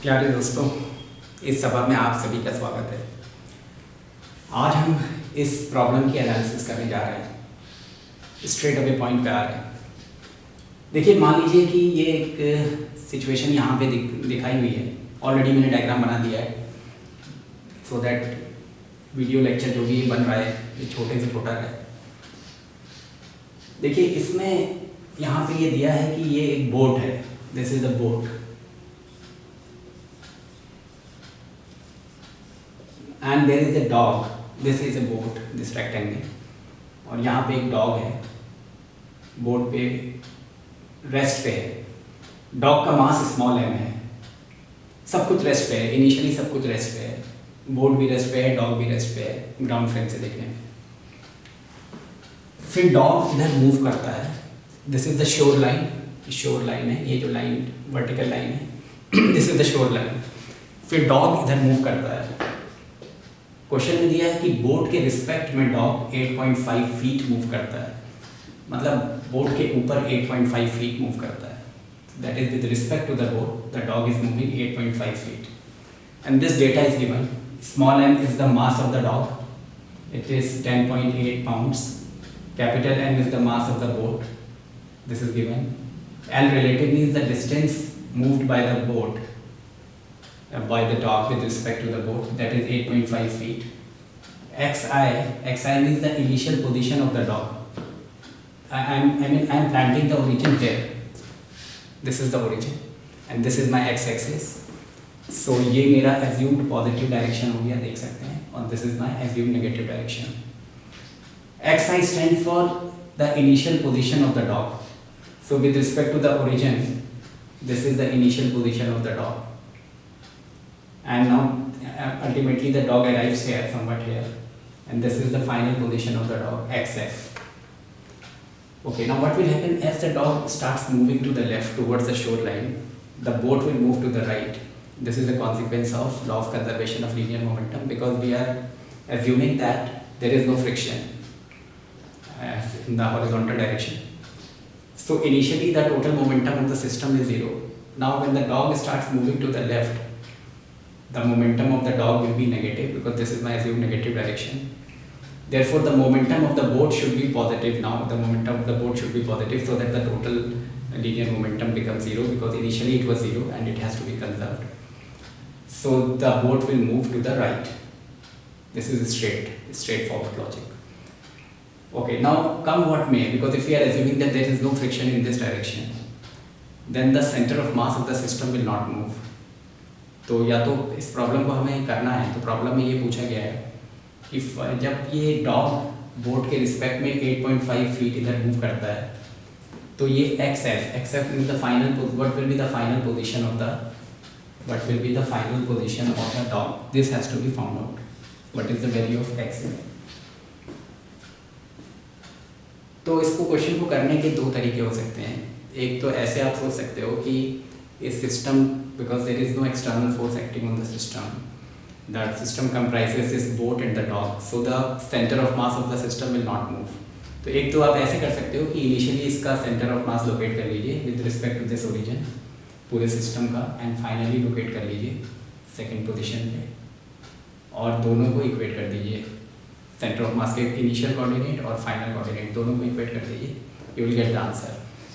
प्यारे दोस्तों, इस सभा में आप सभी का स्वागत है। आज हम इस प्रॉब्लम की एनालिसिस करने जा रहे हैं। स्ट्रेट अवे पॉइंट पे आ रहे हैं। देखिए, मान लीजिए कि ये एक सिचुएशन यहाँ पे दिखाई हुई है। ऑलरेडी मैंने डायग्राम बना दिया है सो दैट वीडियो लेक्चर जो भी बन रहा है ये छोटे से छोटा रहे। देखिए, इसमें यहाँ पे ये दिया है कि ये एक बोट है। This is a boat and there is a dog. This is a boat, this rectangle. और यहाँ पे एक डॉग है, बोट पे रेस्ट पे है। डॉग का मास स्मॉल एम है। सब कुछ रेस्ट पे है, इनिशियली सब कुछ रेस्ट पे है। बोट भी रेस्ट पे है, डॉग भी रेस्ट पे है ग्राउंड फ्रेम से देखने में। फिर डॉग इधर मूव करता है। This is the shore line. Shore line है ये जो लाइन, वर्टिकल लाइन है। This is the shore line. फिर डॉग इधर मूव करता है। क्वेश्चन में दिया है कि बोट के रिस्पेक्ट में डॉग 8.5 फीट मूव करता है। मतलब बोट के ऊपर 8.5 फीट मूव करता है। That is with respect to the boat the dog is moving 8.5 feet and this data is given. Small m is the mass of the dog, it is 10.8 pounds. Capital M is the mass of the boat, this is given. L relative means the distance moved by the boat by the dog with respect to the boat, that is 8.5 feet. xi means the initial position of the dog. I am planting the origin here. This is the origin and this is my x-axis. So ये मेरा assumed positive direction हो गया, देख सकते हैं, और this is my assumed negative direction. xi stands for the initial position of the dog. So with respect to the origin, this is the initial position of the dog. And now ultimately the dog arrives here, somewhat here, and this is the final position of the dog, xf. Okay, now what will happen as the dog starts moving to the left towards the shoreline, the boat will move to the right. This is the consequence of law of conservation of linear momentum, because we are assuming that there is no friction in the horizontal direction. So initially the total momentum of the system is 0. Now when the dog starts moving to the left, the momentum of the dog will be negative, because this is my assumed negative direction. Therefore the momentum of the boat should be positive. Now the momentum of the boat should be positive, so that the total linear momentum becomes 0, because initially it was 0 and it has to be conserved. So the boat will move to the right. This is straightforward logic. Okay, now come what may, because if we are assuming that there is no friction in this direction, then the center of mass of the system will not move. तो या तो इस problem को हमें करना है, तो problem में ये पूछा गया है कि जब ये डॉग बोट के रिस्पेक्ट में 8.5 फीट इधर मूव करता है, तो ये xf means the final, what will be the final position of the dog? This has to be found out. What is the value of xf? तो इसको क्वेश्चन को करने के दो तरीके हो सकते हैं। एक तो ऐसे आप सोच सकते हो कि इस system, because there is no external force acting on the system comprises this boat and the dog, so the center of mass of the system will not move. तो एक तो आप ऐसे कर सकते हो कि इनिशियली इसका सेंटर ऑफ मास लोकेट कर लीजिए with respect to this origin पूरे सिस्टम का, एंड फाइनली लोकेट कर लीजिए सेकंड पोजीशन पे, और दोनों को इक्वेट कर दीजिए। सेंटर ऑफ मास के इनिशियल कोऑर्डिनेट और फाइनल कोऑर्डिनेट दोनों को इक्वेट कर दीजिए, you will get the answer.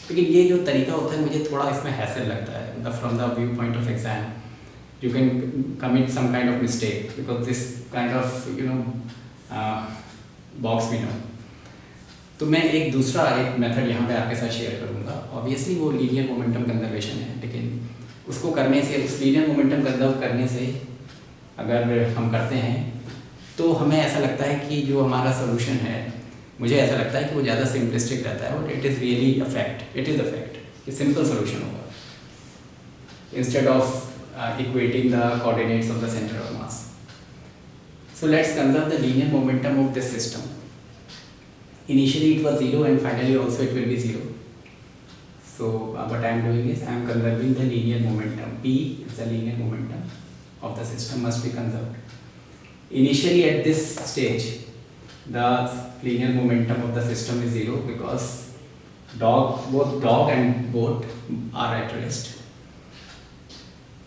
लेकिन ये जो तरीका होता है मुझे थोड़ा इसमें हैसल लगता है, मतलब from the view point of exam you can commit some kind of mistake, because this kind of box भी नो। तो मैं एक दूसरा मेथड यहाँ पे आपके साथ शेयर करूँगा। ऑब्वियसली वो लीनियर मोमेंटम कंजर्वेशन है, लेकिन उसको करने से, उस लीनियर मोमेंटम कंजर्व करने से अगर हम करते हैं तो हमें ऐसा लगता है कि जो हमारा सोल्यूशन है, मुझे ऐसा लगता है कि वो ज़्यादा सिंपलिस्टिक रहता है, और it is really a fact कि सिंपल सोल्यूशन होगा instead of equating the coordinates of the centre of mass. So let's conserve the linear momentum of this system. Initially it was 0 and finally also it will be 0. So what I am doing is I am conserving the linear momentum. P is the linear momentum of the system, must be conserved. Initially at this stage the linear momentum of the system is 0, because both dog and boat are at rest.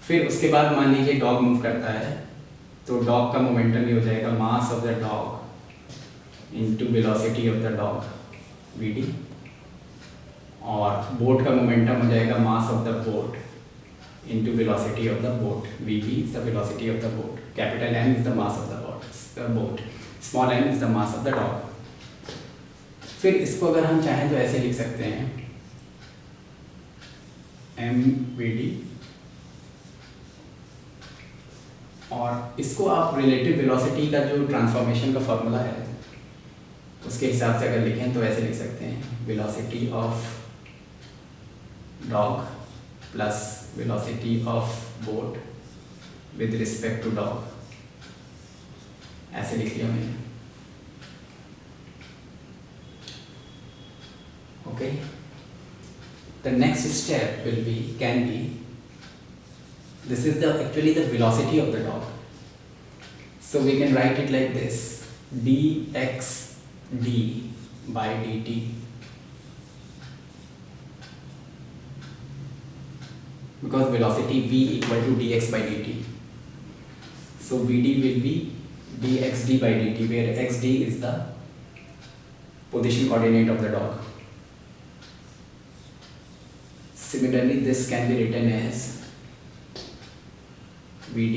फिर उसके बाद मान लीजिए dog move करता है, तो dog का momentum ये हो जाएगा mass of the dog into velocity of the dog VD, और बोट का मोमेंटम हो जाएगा mass of the boat into velocity of the boat. Vb is the velocity of the boat. Capital M is the mass of the boat. Small m is the mass of the dog. फिर इसको अगर हम चाहें तो ऐसे लिख सकते हैं mvd, और इसको आप रिलेटिव वेलोसिटी का जो ट्रांसफॉर्मेशन का फॉर्मूला है उसके हिसाब से अगर लिखें तो ऐसे लिख सकते हैं velocity of dog plus velocity of boat with respect to dog, ऐसे लिख लिया मैंने. Okay, the next step can be this is actually the velocity of the dog, so we can write it like this: dxd by dt because velocity v equal to dx by dt. So vd will be dxd by dt, where xd is the position coordinate of the dog. Similarly, this can be written as vd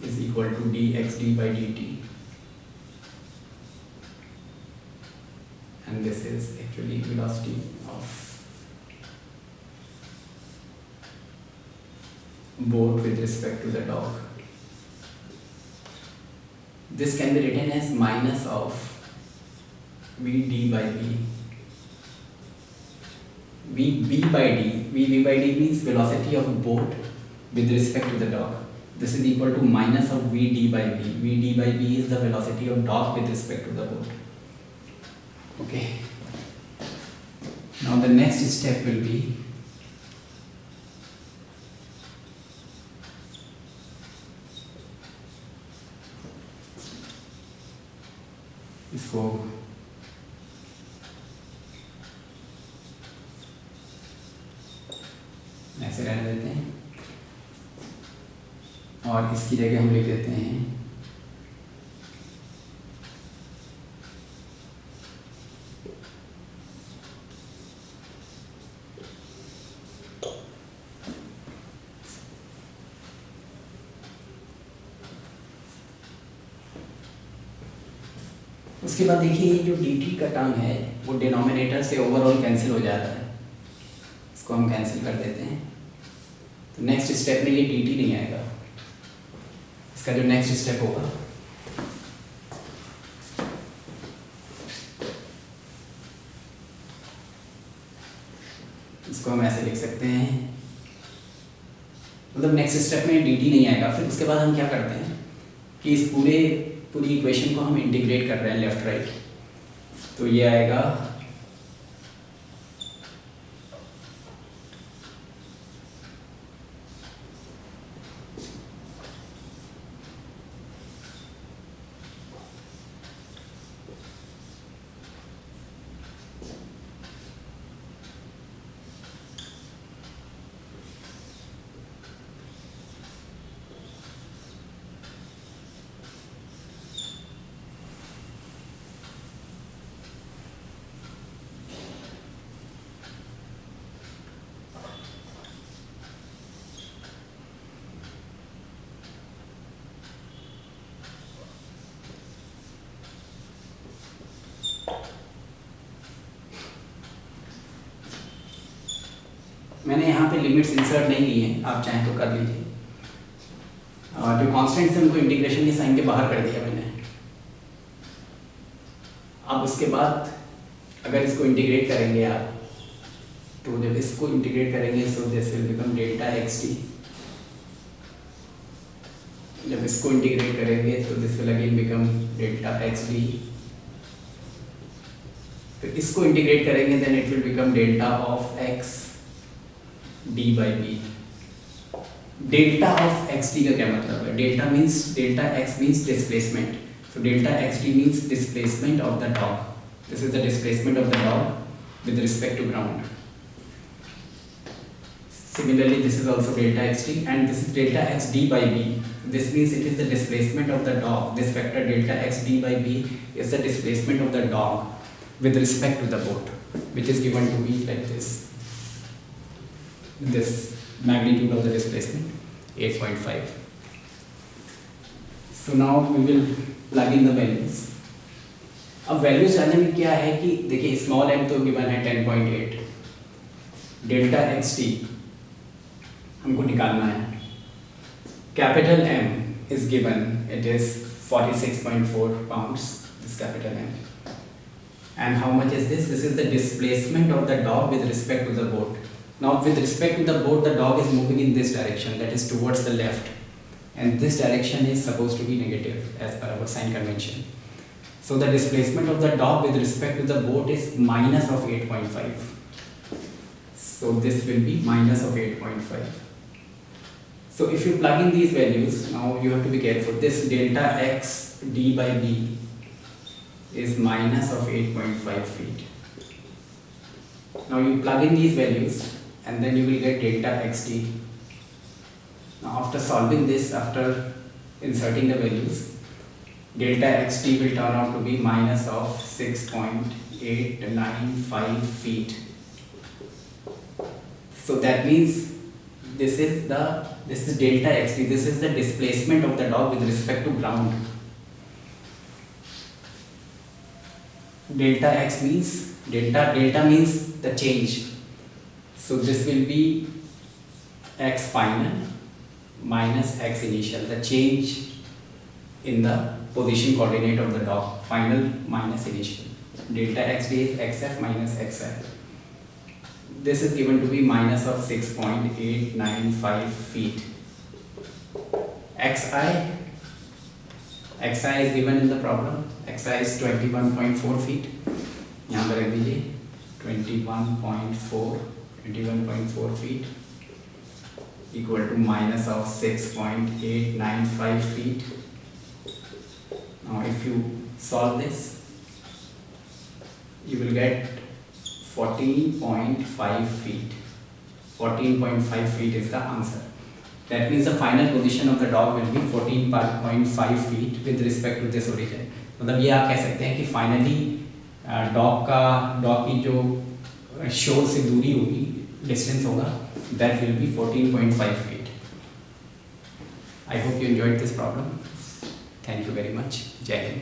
is equal to dxd by dt, and this is actually velocity of boat with respect to the dog. This can be written as minus of vd by b. vb by d means velocity of boat with respect to the dog. This is equal to minus of vd by b. vd by b is the velocity of dog with respect to the boat. Okay. Now the next step will be इसको ऐसे रहने देते हैं और इसकी जगह हम लिख देते हैं उसके बाद देखिए ये जो dt का टर्म है वो डिनोमिनेटर से ओवरऑल कैंसिल हो जाता है, इसको हम कैंसिल कर देते हैं. तो नेक्स्ट स्टेप में ये dt नहीं आएगा. इसका जो नेक्स्ट स्टेप होगा इसको हम ऐसे लिख सकते हैं, मतलब नेक्स्ट स्टेप में dt नहीं आएगा. फिर उसके बाद हम क्या करते हैं कि इस पूरी इक्वेशन को हम इंटीग्रेट कर रहे हैं लेफ्ट राइट. तो ये आएगा मैंने यहाँ पे लिमिट्स इंसर्ट नहीं की हैं, आप चाहें तो कर लीजिए. जो कांस्टेंट्स हैं उनको इंटीग्रेशन के साइन के बाहर कर दिया मैंने. अब उसके बाद अगर इसको इंटीग्रेट करेंगे आप, तो जब इसको इंटीग्रेट करेंगे so this will become delta x t. जब इसको इंटीग्रेट करेंगे तो this will again become delta x d. फिर इसको इंटीग्रेट करेंगे then it will become delta of x d by b. Delta of x d का क्या मतलब है? Delta x means displacement. So delta xt means displacement of the dog. This is the displacement of the dog with respect to ground. Similarly, this is also delta xt, and this is delta xd by b. This means it is the displacement of the dog. This vector delta xd by b is the displacement of the dog with respect to the boat, which is given to be like this. This magnitude of the displacement 8.5. So now we will plug in the values. अब values आने में क्या है कि देखिए small m तो given है 10.8, delta x T हमको निकालना है, capital M is given, it is 46.4 pounds, this capital M. And how much is this? This is the displacement of the dog with respect to the boat. Now with respect to the boat, the dog is moving in this direction, that is towards the left, and this direction is supposed to be negative as per our sign convention. So the displacement of the dog with respect to the boat is minus of 8.5. So this will be minus of 8.5. So if you plug in these values, now you have to be careful. This delta x d by b is minus of 8.5 feet. Now you plug in these values and then you will get delta xt. Now after solving this, after inserting the values, delta xt will turn out to be minus of 6.895 feet. So that means this is delta xt, this is the displacement of the dog with respect to ground. Delta x means delta means the change. So this will be x final minus x initial, the change in the position coordinate of the dog, final minus initial. Delta xt is xf minus xi. This is given to be minus of 6.895 feet. xi is given in the problem. xi is 21.4 feet. यहाँ पर रख दीजिए 21.4 feet equal to minus of 6.895 feet. Now if you solve this, you will get 14.5 feet. 14.5 feet is the answer. That means the final position of the dog will be 14.5 feet with respect to this origin. मतलब ये आप कह सकते हैं कि finally dog की जो शोर से दूरी होगी, डिस्टेंस होगा, that will be 14.5 feet. I hope you enjoyed this problem. Thank you very much. Jai Hind.